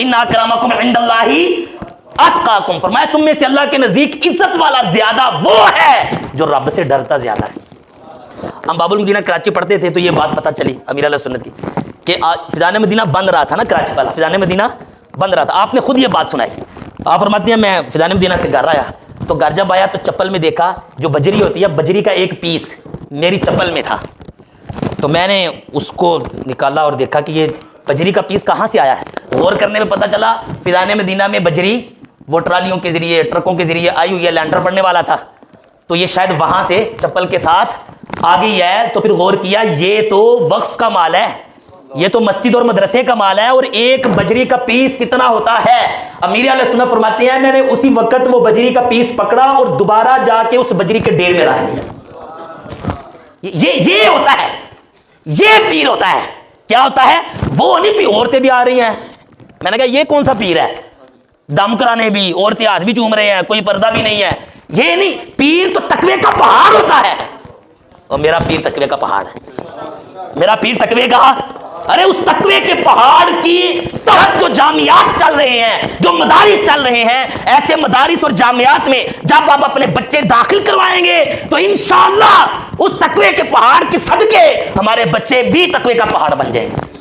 इन्ना अकरमकुम इंदल्लाहि अत्काकुम, फरमाया तुम में से अल्लाह के नजदीक इज्जत वाला ज्यादा वो है जो रब से डरता ज्यादा है। हम बाबुल मदीना कराची पढ़ते थे तो ये बात पता चली अमीर अहले सुन्नत की कि फिजान मदीना बन रहा था ना, कराची वाला फिजान मदीना बन रहा था। आपने खुद ये बात सुनाई। आप फरमाते हैं मैं फिजान मदीना से घर आया तो घर जब आया तो चप्पल में देखा जो बजरी होती है, बजरी का एक पीस मेरी चप्पल में था। तो मैंने उसको निकाला और देखा कि ये बजरी का पीस कहाँ से आया है। गौर करने में पता चला फिजान मदीना में बजरी वो ट्रालियों के जरिए, ट्रकों के जरिए आई हुई है, लैंडर पड़ने वाला था। तो ये शायद वहां से चप्पल के साथ आ गई है। तो फिर गौर किया ये तो वक्फ का माल है, ये तो मस्जिद और मदरसे का माल है। और एक बजरी का पीस कितना होता है? अमीर अहले सुन्नत फरमाते हैं मैंने उसी वक्त वो बजरी का पीस पकड़ा और दोबारा जाके उस बजरी के ढेर में रख दिया। ये होता है, ये पीर होता है। क्या होता है? वो नहीं पीर। औरतें भी आ रही हैं, मैंने कहा ये कौन सा पीर है? दम कराने भी औरतें हाथ भी चूम रहे हैं, कोई पर्दा भी नहीं है। ये नहीं, पीर तो तकवे का पहाड़ होता है। और मेरा पीर तकवे का पहाड़ है, मेरा पीर तकवे का, अरे उस तकवे के पहाड़ की तहत जो जामियात चल रहे हैं, जो मदारिस चल रहे हैं, ऐसे मदारिस और जामियात में जब आप अपने बच्चे दाखिल करवाएंगे तो इंशाअल्लाह उस तकवे के पहाड़ के सदके हमारे बच्चे भी तकवे का पहाड़ बन जाएंगे।